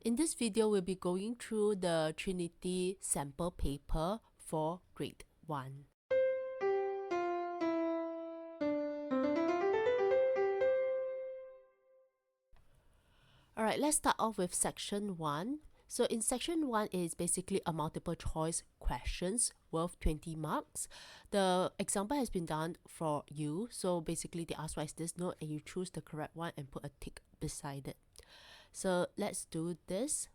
In this video, we'll be going through the Trinity sample paper for grade 1. Alright, let's start off with section 1. So in section 1 is basically a multiple choice questions worth 20 marks. The example has been done for you. So basically they ask what is this note and you choose the correct one and put a tick beside it. So let's do this.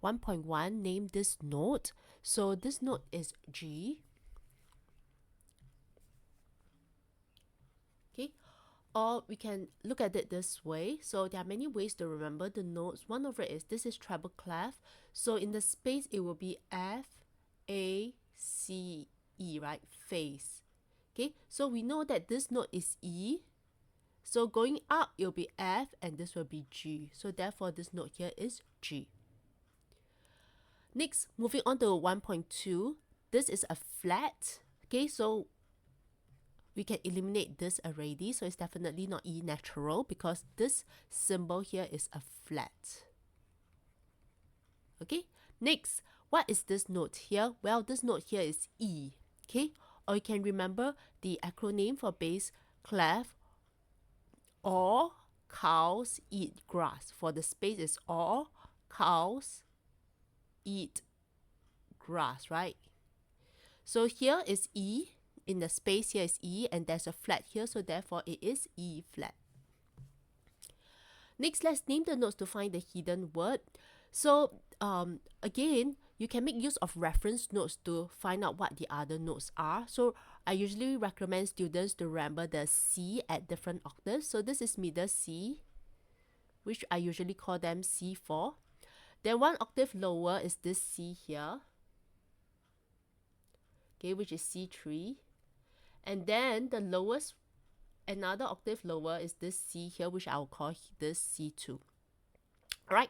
1.1, name this note. So this note is G. Okay. Or we can look at it this way. So there are many ways to remember the notes. One of it is this is treble clef. So in the space it will be F, A, C, E, right? Face. Okay. So we know that this note is E. So going up it will be F and this will be G. So therefore this note here is G. Next, moving on to 1.2. This is a flat. Okay. So we can eliminate this already, so it's definitely not E natural because this symbol here is a flat. Okay, next, what is this note here? Well, this note here is E. Okay, or you can remember the acronym for bass clef, all cows eat grass. For the space is all cows eat grass, right? So here is E. In the space here is E and there's a flat here, so therefore it is E flat. Next, let's name the notes to find the hidden word. So again, you can make use of reference notes to find out what the other notes are. So I usually recommend students to remember the C at different octaves. So this is middle C, which I usually call them C4. Then one octave lower is this C here, okay, which is C3. And then the lowest, another octave lower is this C here, which I'll call this C2. Alright,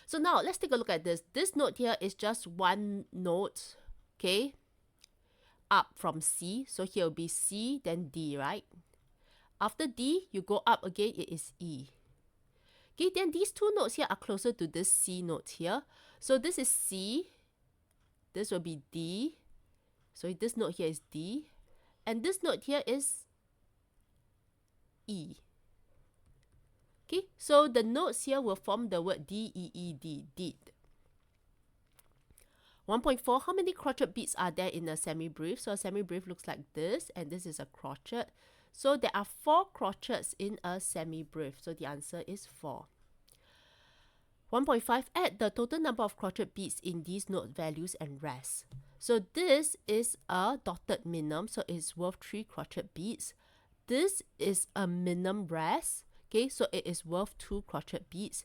so now let's take a look at this. This note here is just one note, okay, up from C. So here will be C, then D, right? After D, you go up again, it is E. Okay, then these two notes here are closer to this C note here. So this is C, this will be D. So this note here is D. And this note here is E. Okay, so the notes here will form the word D-E-E-D, did. 1.4, how many crotchet beats are there in a semi-brief? So a semi-brief looks like this, and this is a crotchet. So there are 4 crotchets in a semi-brief. So the answer is 4. 1.5, add the total number of crotchet beats in these note values and rest. So this is a dotted minim, so it's worth 3 crotchet beats. This is a minim rest, okay, so it is worth 2 crotchet beats.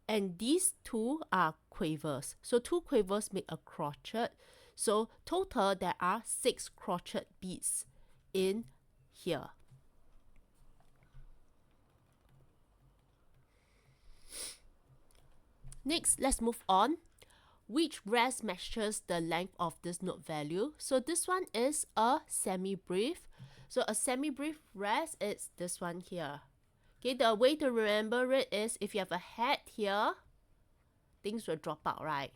And these two are quavers. So 2 quavers make a crotchet. So total there are 6 crotchet beats in here. Next, let's move on. Which rest matches the length of this note value? So this one is a semi-brief. So a semi-brief rest is this one here. Okay, the way to remember it is if you have a hat here, things will drop out, right?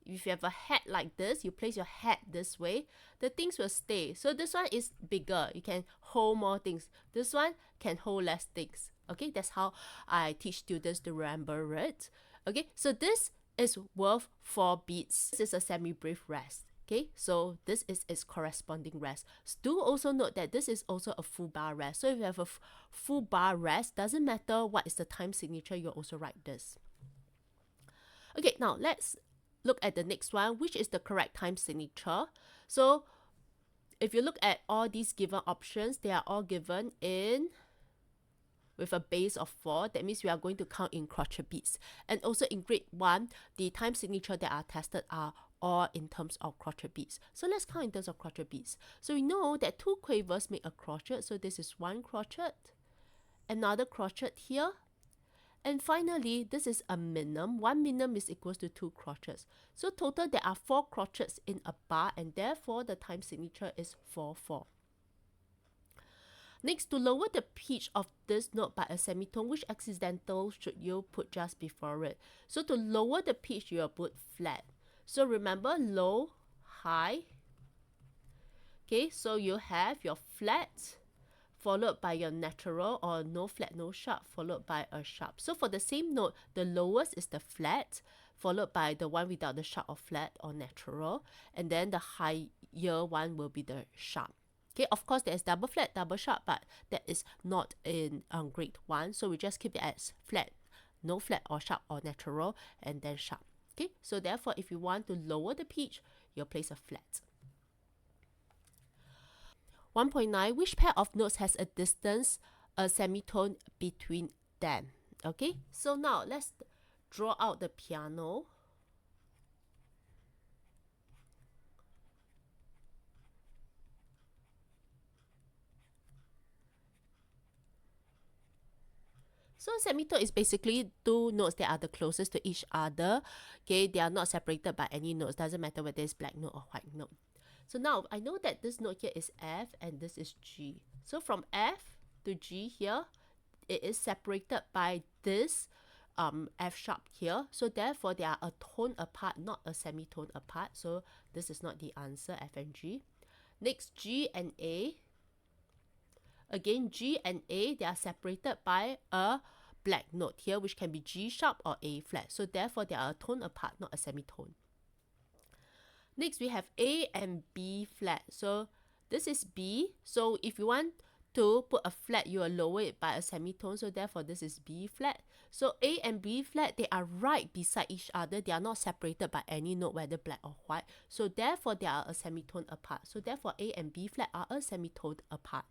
If you have a hat like this, you place your hat this way, the things will stay. So this one is bigger. You can hold more things. This one can hold less things. Okay, that's how I teach students to remember it. Okay, so this is worth 4 beats. This is a semi-brief rest. Okay, so this is its corresponding rest. Do also note that this is also a full bar rest. So if you have a full bar rest, doesn't matter what is the time signature, you'll also write this. Okay, now let's look at the next one, which is the correct time signature. So if you look at all these given options, they are all given in with a base of 4. That means we are going to count in crotchet beats. And also in grade 1, the time signature that are tested are all in terms of crotchet beats. So let's count in terms of crotchet beats. So we know that 2 quavers make a crotchet. So this is 1 crotchet, another crotchet here. And finally, this is a minim. 1 minim is equals to 2 crotchets. So total there are 4 crotchets in a bar, and therefore the time signature is 4, 4. Next, to lower the pitch of this note by a semitone, which accidental should you put just before it? So to lower the pitch, you will put flat. So remember low, high. Okay, so you have your flat followed by your natural, or no flat, no sharp, followed by a sharp. So for the same note, the lowest is the flat, followed by the one without the sharp or flat or natural, and then the higher one will be the sharp. Okay, of course there's double flat, double sharp, but that is not in grade 1, so we just keep it as flat, no flat or sharp or natural, and then sharp. Okay, so therefore if you want to lower the pitch, you'll place a flat. 1.9, which pair of notes has a distance, a semitone between them? Okay, so now let's draw out the piano. So semitone is basically two notes that are the closest to each other. Okay, they are not separated by any notes. Doesn't matter whether it's black note or white note. So now I know that this note here is F and this is G. So from F to G here, it is separated by this F sharp here. So therefore they are a tone apart, not a semitone apart. So this is not the answer, F and G. Next, G and A. Again, G and A, they are separated by a black note here, which can be G sharp or A flat. So therefore, they are a tone apart, not a semitone. Next, we have A and B flat. So this is B. So if you want to put a flat, you will lower it by a semitone. So therefore, this is B flat. So A and B flat, they are right beside each other. They are not separated by any note, whether black or white. So therefore, they are a semitone apart. So therefore, A and B flat are a semitone apart.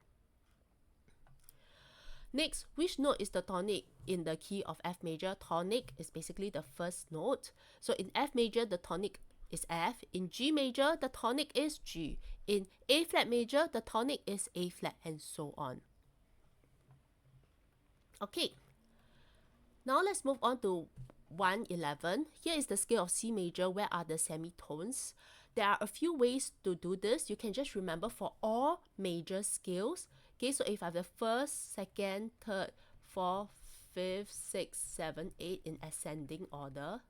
Next, which note is the tonic in the key of F major? Tonic is basically the first note. So in F major, the tonic is F. In G major, the tonic is G. In A flat major, the tonic is A flat, and so on. Okay, now let's move on to 111. Here is the scale of C major. Where are the semitones? There are a few ways to do this. You can just remember for all major scales. Okay, so if I have the first, second, third, fourth, fifth, sixth, seventh, eighth in ascending order.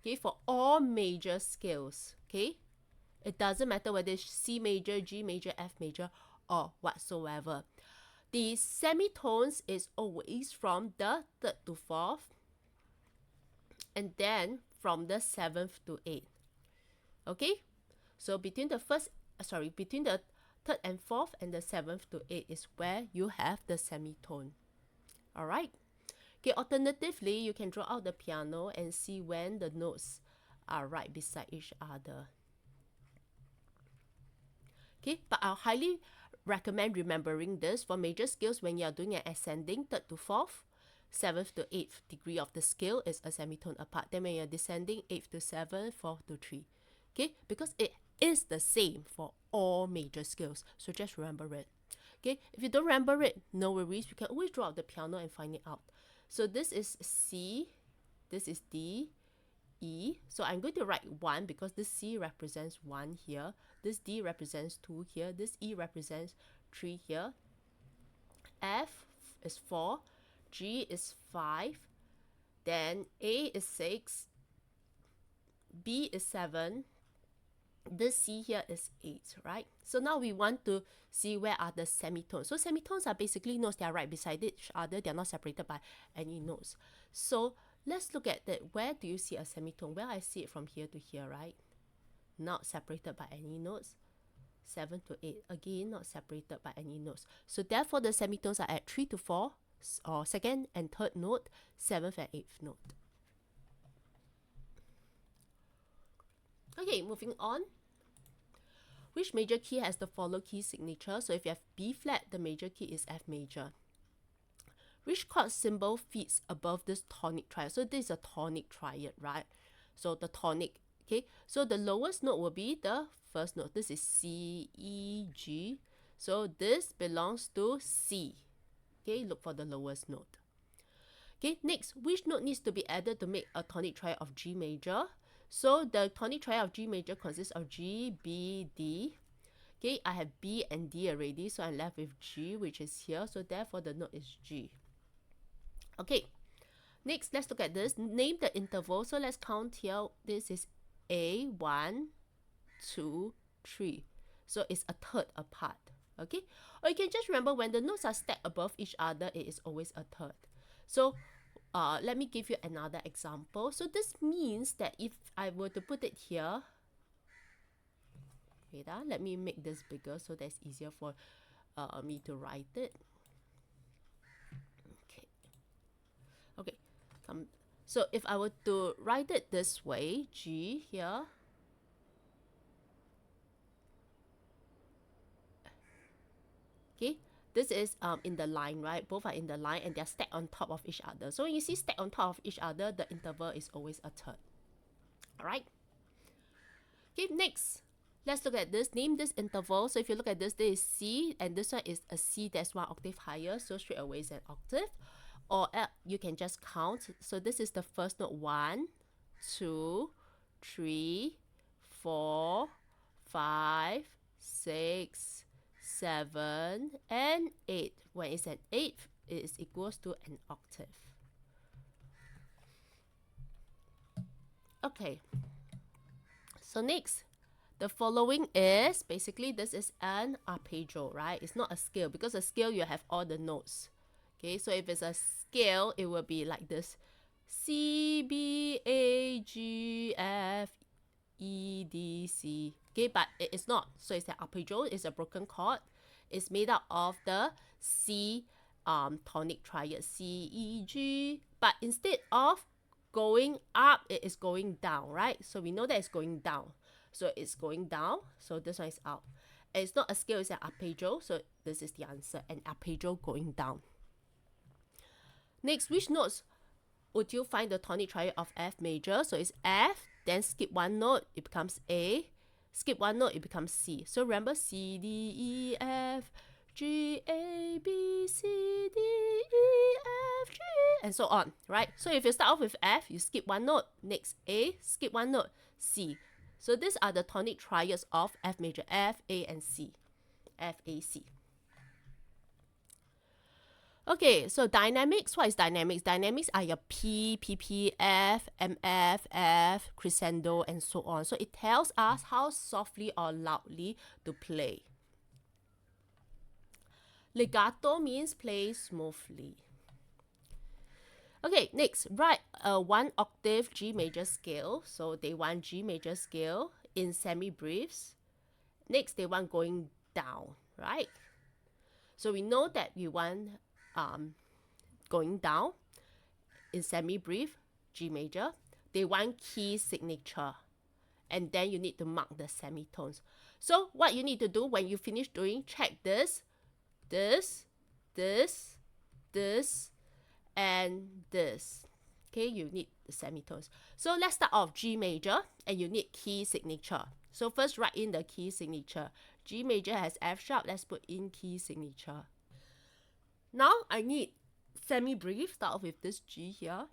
Okay, for all major scales, okay, it doesn't matter whether it's C major, G major, F major, or whatsoever. The semitones is always from the third to fourth, and then from the 7th to 8th. Okay, so between the between the 3rd and 4th and the 7th to 8th is where you have the semitone. Alright. Okay, alternatively, you can draw out the piano and see when the notes are right beside each other. Okay, but I highly recommend remembering this for major scales. When you are doing an ascending 3rd to 4th, 7th to 8th degree of the scale is a semitone apart. Then when you're descending 8th to 7th, 4th to 3. Okay, because it is the same for all major scales. So just remember it. Okay, if you don't remember it, no worries. You can always draw out the piano and find it out. So this is C, this is D, E. So I'm going to write 1 because this C represents 1 here. This D represents 2 here. This E represents 3 here. F is 4. G is 5. Then A is 6. B is 7. This C here is 8, right? So now we want to see where are the semitones. So semitones are basically notes that are right beside each other. They are not separated by any notes. So let's look at that. Where do you see a semitone? Well, I see it from here to here, right? Not separated by any notes. 7 to 8, again, not separated by any notes. So therefore, the semitones are at 3 to 4, or 2nd and 3rd note, 7th and 8th note. Okay, moving on. Which major key has the follow key signature? So if you have B flat, the major key is F major. Which chord symbol fits above this tonic triad? So this is a tonic triad, right? So the tonic, okay? So the lowest note will be the first note. This is C, E, G. So this belongs to C. Okay, look for the lowest note. Okay, next, which note needs to be added to make a tonic triad of G major? So the tonic triad of G major consists of G, B, D. Okay, I have B and D already, so I'm left with G, which is here. So therefore the note is G. Okay, next let's look at this. Name the interval. So let's count here. This is A, 1, 2, 3. So it's a third apart. Okay, or you can just remember when the notes are stacked above each other, it is always a third. So let me give you another example. So this means that if I were to put it here, wait, let me make this bigger so that's easier for me to write it. Okay. Okay. So if I were to write it this way, G here. Okay. This is in the line, right? Both are in the line and they're stacked on top of each other. So when you see stacked on top of each other, the interval is always a third. Alright. Okay, next. Let's look at this. Name this interval. So if you look at this, this is C, and this one is a C that's one octave higher, so straight away is an octave. Or you can just count. So this is the first note, 1, 2, 3, 4, 5, 6, 7, and 8. When it's an eighth, it is equals to an octave. Okay. So next, the following is, basically this is an arpeggio, right? It's not a scale, because a scale you have all the notes. Okay, so if it's a scale, it will be like this: C, B, A, G, F, E, D, C. Okay, but it is not. So it's an arpeggio, it's a broken chord. It's made up of the C tonic triad, C, E, G. But instead of going up, it is going down, right? So we know that it's going down. So it's going down. So this one is out. And it's not a scale, it's an arpeggio. So this is the answer, an arpeggio going down. Next, which notes would you find the tonic triad of F major? So it's F, then skip one note, it becomes A. Skip one note, it becomes C. So remember, C, D, E, F, G, A, B, C, D, E, F, G, and so on, right? So if you start off with F, you skip one note, next A, skip one note, C. So these are the tonic triads of F major, F, A, and C. F, A, C. Okay, so dynamics. What is dynamics? Dynamics are your P, PP, F, MF, F, crescendo, and so on. So it tells us how softly or loudly to play. Legato means play smoothly. Okay, next, write a 1 octave G major scale. So they want G major scale in semi-briefs. Next, they want going down, right? So we know that we want going down in semi-brief, G major. They want key signature. And then you need to mark the semitones. So what you need to do when you finish doing, check this, and this. Okay, you need the semitones. So let's start off G major, and you need key signature. So first write in the key signature. G major has F sharp, let's put in key signature. Now I need semi-brief, start off with this G here.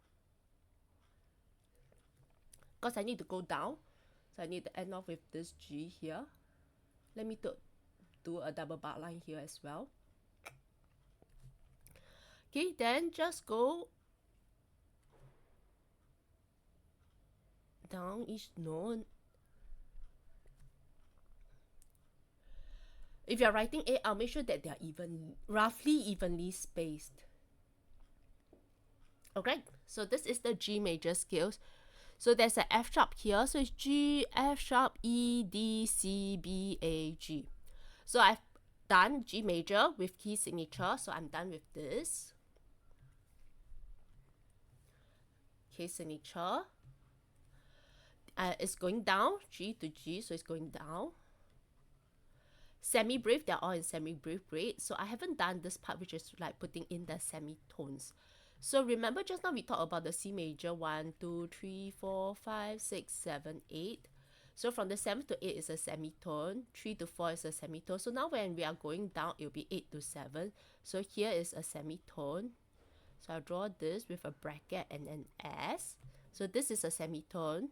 Because I need to go down. So I need to end off with this G here. Let me do a double bar line here as well. Okay, then just go down each note. If you're writing A, I'll make sure that they are roughly evenly spaced. Okay, so this is the G major scales. So there's an F sharp here, so it's G, F sharp, E, D, C, B, A, G. So I've done G major with key signature, so I'm done with this. Key signature. It's going down, G to G, so it's going down. Semi-brief, they're all in semi-brief grade. So I haven't done this part, which is like putting in the semitones. So remember just now we talked about the C major, 1, 2, 3, 4, 5, 6, 7, 8. So from the 7 to 8 is a semitone, 3 to 4 is a semitone. So now when we are going down, it will be 8 to 7. So here is a semitone. So I'll draw this with a bracket and an S. So this is a semitone.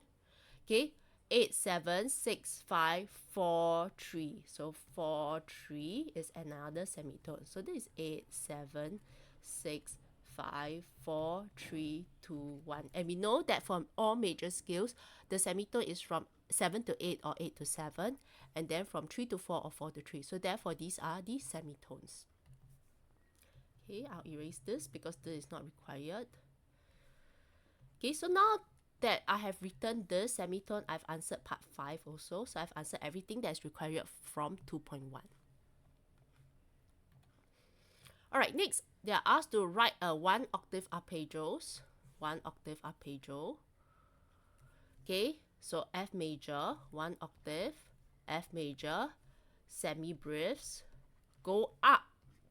Okay, 8 7 6 5 4 3. So 4 3 is another semitone. So this is 8 7 6 5 4 3 2 1. And we know that from all major scales, the semitone is from 7 to 8 or 8 to 7, and then from 3 to 4 or 4 to 3. So therefore these are the semitones. Okay, I'll erase this because this is not required. Okay, so now that I have written this semitone, I've answered part 5 also. So I've answered everything that's required from 2.1. Alright, next, they are asked to write a 1 octave arpeggios. 1 octave arpeggio. Okay, so F major, 1 octave, F major, semi-briefs, go up,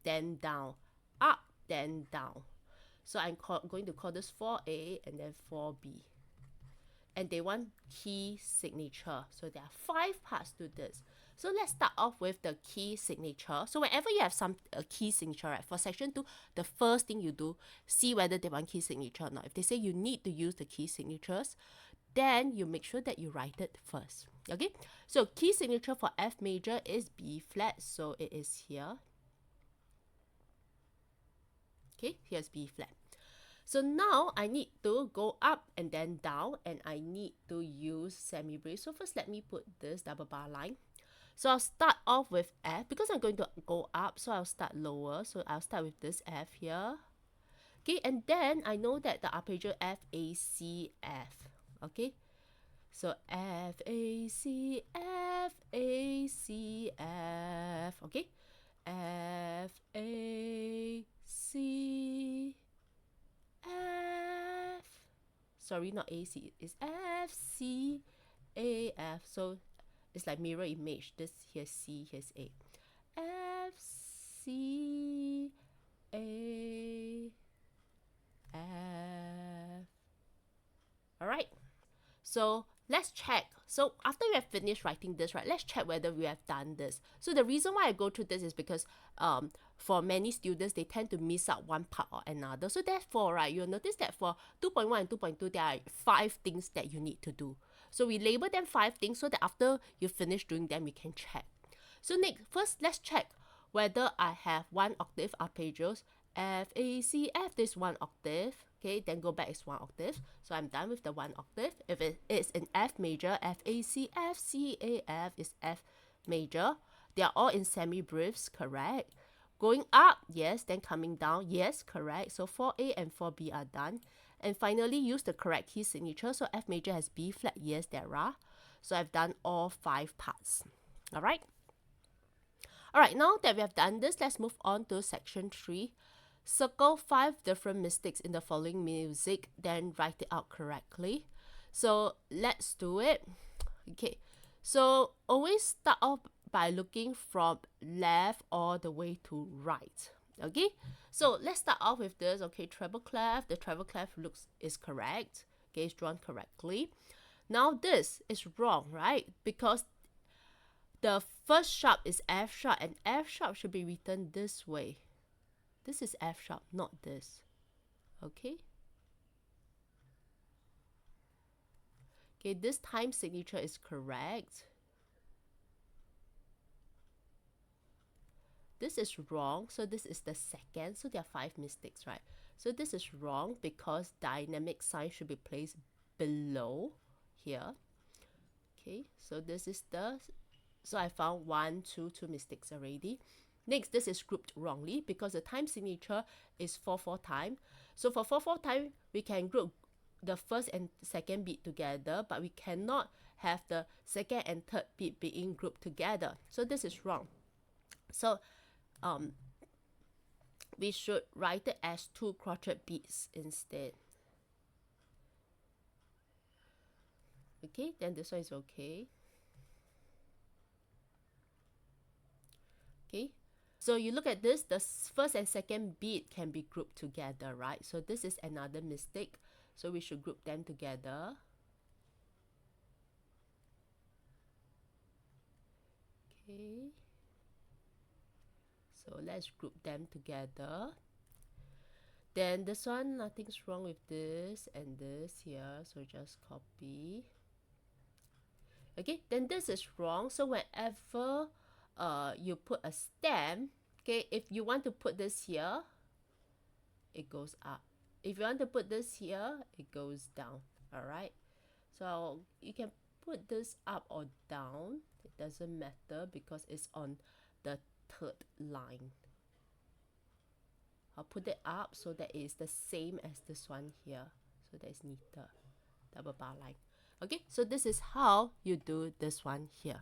then down, up, then down. So I'm going to call this 4A and then 4B. And they want key signature. So there are 5 parts to this. So let's start off with the key signature. So whenever you have a key signature, right, for section 2, the first thing you do, see whether they want key signature or not. If they say you need to use the key signatures, then you make sure that you write it first. Okay, so key signature for F major is B flat, so it is here. Okay, here's B flat. So now I need to go up and then down, and I need to use semi-brief. So first let me put this double bar line. So I'll start off with F because I'm going to go up, so I'll start lower. So I'll start with this F here. Okay, and then I know that the arpeggio F, A, C, F. Okay, so F, A, C, F, A, C, F. Okay, F, A, C, F. Sorry, not A, C. It's F, C, A, F. So it's like mirror image. This here's C, here's A. F, C, A, F. Alright. So let's check. So after we have finished writing this, right, let's check whether we have done this. So the reason why I go through this is because for many students, they tend to miss out one part or another. So therefore, right, you'll notice that for 2.1 and 2.2, there are 5 things that you need to do. So we label them 5 things so that after you finish doing them, we can check. So next, first, let's check whether I have 1 octave arpeggios. F, A, C, F, this 1 octave. Okay, then go back is 1 octave. So I'm done with the 1 octave. If it is in F major, F, A, C, F, C, A, F is F major. They are all in semi-briefs, correct? Going up, yes. Then coming down, yes, correct. So 4A and 4B are done. And finally, use the correct key signature. So F major has B flat, yes, there are. So I've done all 5 parts. Alright? Alright, now that we have done this, let's move on to section 3. Circle 5 different mistakes in the following music, then write it out correctly. So let's do it. Okay, so always start off by looking from left all the way to right. Okay, so let's start off with this. Okay, treble clef. The treble clef is correct. Okay, it's drawn correctly. Now this is wrong, right? Because the first sharp is F sharp, and F sharp should be written this way. This is F sharp, not this. Okay. Okay, this time signature is correct. This is wrong, so this is the second. So there are 5 mistakes, right? So this is wrong because dynamic sign should be placed below here. Okay, so this is the, so I found 2 mistakes already. Next, this is grouped wrongly because the time signature is 4/4 time. So for 4/4 time, we can group the first and second beat together, but we cannot have the second and third beat being grouped together. So this is wrong. So we should write it as 2 crotchet beats instead. Okay, then this one is okay. Okay. So you look at this, the first and second beat can be grouped together, right? So this is another mistake. So we should group them together. Okay. So let's group them together. Then this one, nothing's wrong with this and this here. So just copy. Okay, then this is wrong. So whenever you put a stem, okay, if you want to put this here, it goes up. If you want to put this here, it goes down. All right, so you can put this up or down. It doesn't matter because it's on the third line. I'll put it up so that it's the same as this one here. So that is neater. Double bar line. Okay, so this is how you do this one here.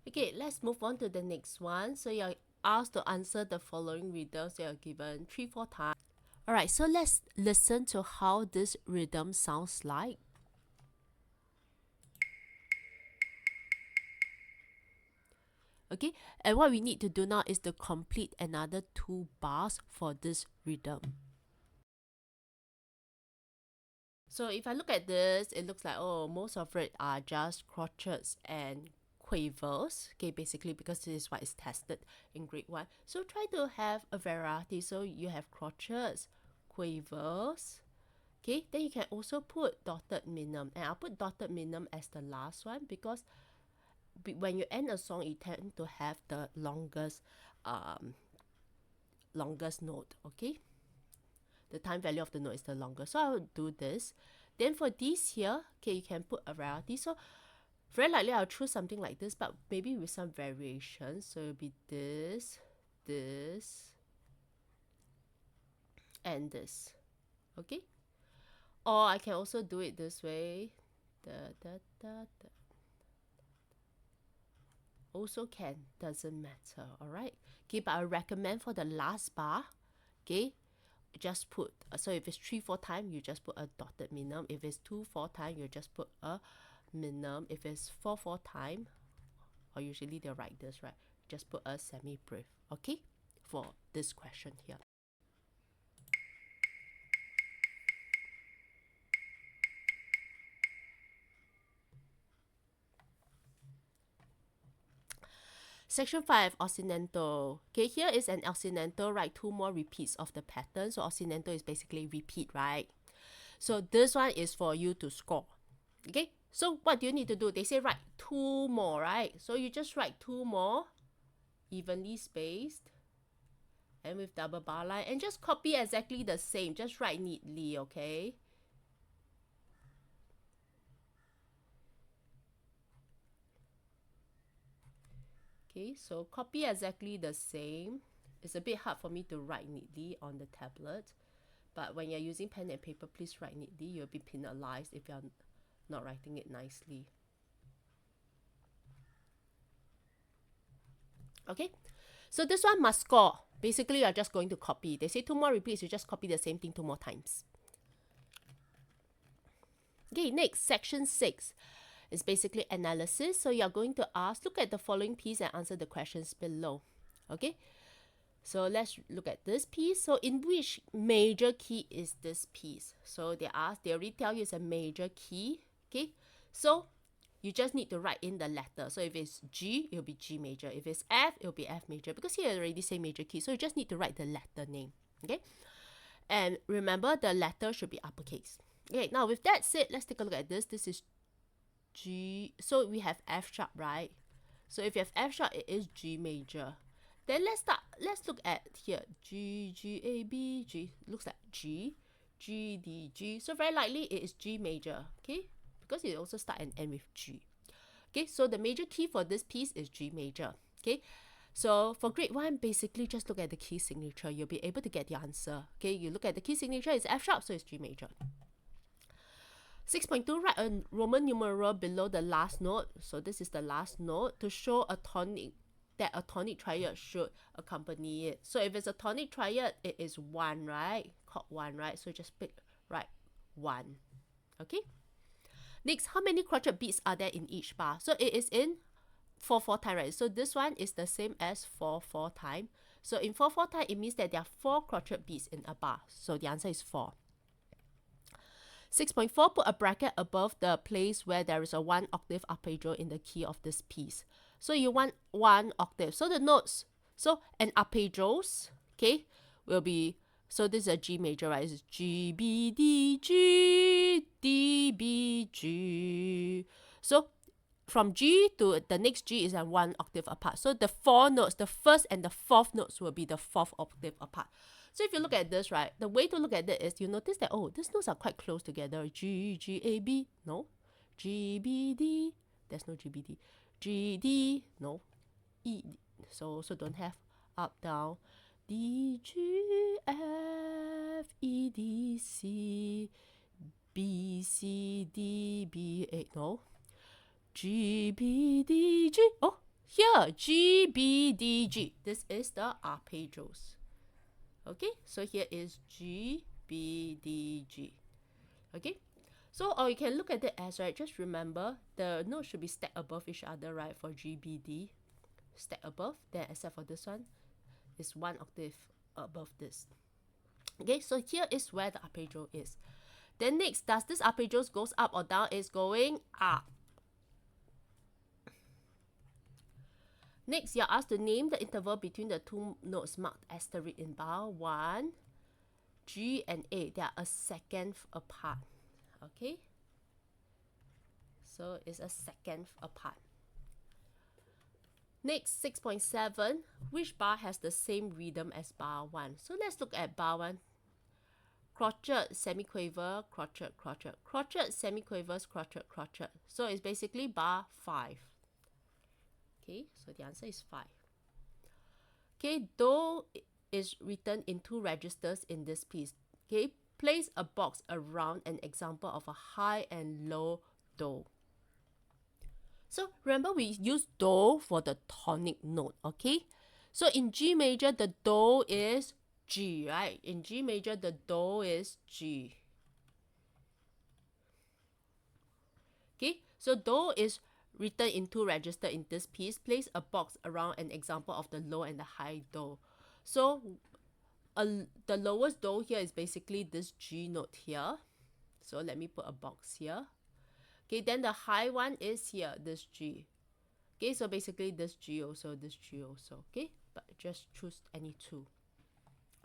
Okay, let's move on to the next one. So you're asked to answer the following rhythms. They are given 3-4 times. Alright, so let's listen to how this rhythm sounds like. Okay, and what we need to do now is to complete another 2 bars for this rhythm. So if I look at this, it looks like, oh, most of it are just crotchets and quavers. Okay, basically because this is what is tested in grade 1. So try to have a variety. So you have crotchets, quavers. Okay, then you can also put dotted minim. And I'll put dotted minim as the last one because when you end a song, you tend to have the longest note, okay? The time value of the note is the longest. So I will do this. Then for these here, okay, you can put a variety. So very likely I'll choose something like this, but maybe with some variations. So it'll be this, this, and this, okay? Or I can also do it this way. Also can, doesn't matter, alright? Okay, but I recommend for the last bar, okay, just put, so if it's 3-4 time, you just put a dotted minim. If it's 2-4 time, you just put a minim. If it's 4-4 time, or usually they write this, right, just put a semi-brief, okay, for this question here. Section 5, Occidental. Okay, here is an Occidental, right? 2 more repeats of the pattern. So Occidental is basically repeat, right? So this one is for you to score. Okay, so what do you need to do? They say write 2 more, right? So you just write 2 more, evenly spaced, and with double bar line, and just copy exactly the same. Just write neatly, okay? Okay, so copy exactly the same. It's a bit hard for me to write neatly on the tablet, but when you're using pen and paper, please write neatly. You'll be penalized if you're not writing it nicely. Okay, so this one must score. Basically, you're just going to copy. They say 2 more repeats, you just copy the same thing 2 more times. Okay, next, section 6 is basically analysis. So you're going to ask, look at the following piece and answer the questions below. Okay, so let's look at this piece. So in which major key is this piece? So they already tell you it's a major key. Okay, so you just need to write in the letter. So if it's G, it'll be G major. If it's F, it'll be F major, because here already say major key. So you just need to write the letter name. Okay, and remember the letter should be uppercase. Okay, now with that said, let's take a look at this. This is G. So we have F sharp, right? So if you have F sharp, it is G major. Then let's look at here. G, G, A, B, G. Looks like G, G, D, G. So very likely it is G major, okay? Because it also start and end with G. Okay, so the major key for this piece is G major, okay? So for grade 1, basically just look at the key signature. You'll be able to get the answer. Okay, you look at the key signature, it's F sharp, so it's G major. 6.2, write a Roman numeral below the last note. So this is the last note to show a tonic, that a tonic triad should accompany it. So if it's a tonic triad, it is 1, right? Chord 1, right? So just pick, write 1. Okay? Next, how many crotchet beats are there in each bar? So it is in 4-4 time, right? So this one is the same as 4-4 time. So in 4-4 time, it means that there are 4 crotchet beats in a bar. So the answer is 4. 6.4, put a bracket above the place where there is a 1 octave arpeggio in the key of this piece. So you want 1 octave. So the notes, so and arpeggios, okay, will be So this is a G major, right? It's G, B, D, G, D, B, G. So from G to the next G is at 1 octave apart. So the 4 notes, the first and the fourth notes will be the 4th octave apart. So if you look at this, right, the way to look at it is you notice that, oh, these notes are quite close together. G, G, A, B, no. G, B, D, there's no G, B, D. G, D, no. E, so don't have up, down. D, G, F, E, D, C, B, C, D, B, A, no. G, B, D, G. Oh, here, G, B, D, G. This is the arpeggios. Okay, so here is G, B, D, G. Okay, so or you can look at it as, right, just remember the notes should be stacked above each other, right, for G, B, D. Stack above, then except for this one, is 1 octave above this. Okay, so here is where the arpeggio is. Then next, does this arpeggio goes up or down? It's going up. Next, you're asked to name the interval between the two notes marked asterisk in bar 1. G and A, they are a second apart. Okay, so it's a second apart. Next, 6.7, which bar has the same rhythm as bar 1? So let's look at bar 1. Crotchet, semiquaver, crotchet, crotchet, crotchet, semiquavers, crotchet, crotchet. So it's basically bar 5. Okay, so the answer is 5. Okay, do is written in 2 registers in this piece. Okay, place a box around an example of a high and low do. So remember, we use do for the tonic note, okay? So in G major, the do is G, right? In G major, the do is G. Okay, so do is written in 2 registers in this piece. Place a box around an example of the low and the high do. So the lowest do here is basically this G note here. So let me put a box here. Okay, then the high one is here, this G. Okay, so basically this G also, this G also. Okay, but just choose any 2.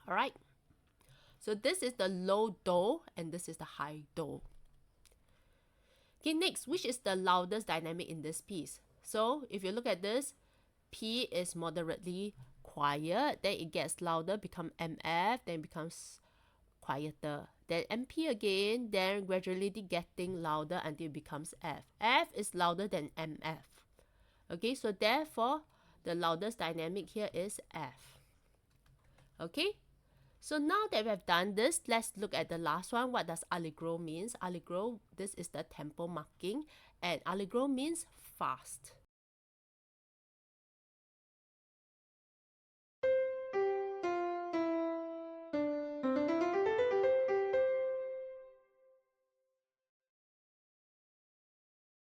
Alright, so this is the low do and this is the high do. Okay, next, which is the loudest dynamic in this piece? So if you look at this, P is moderately quiet, then it gets louder, become MF, then it becomes quieter, then MP again, then gradually getting louder until it becomes F. F is louder than MF. Okay, so therefore the loudest dynamic here is F. Okay, so now that we have done this, let's look at the last one. What does allegro means? Allegro, this is the tempo marking, and allegro means fast.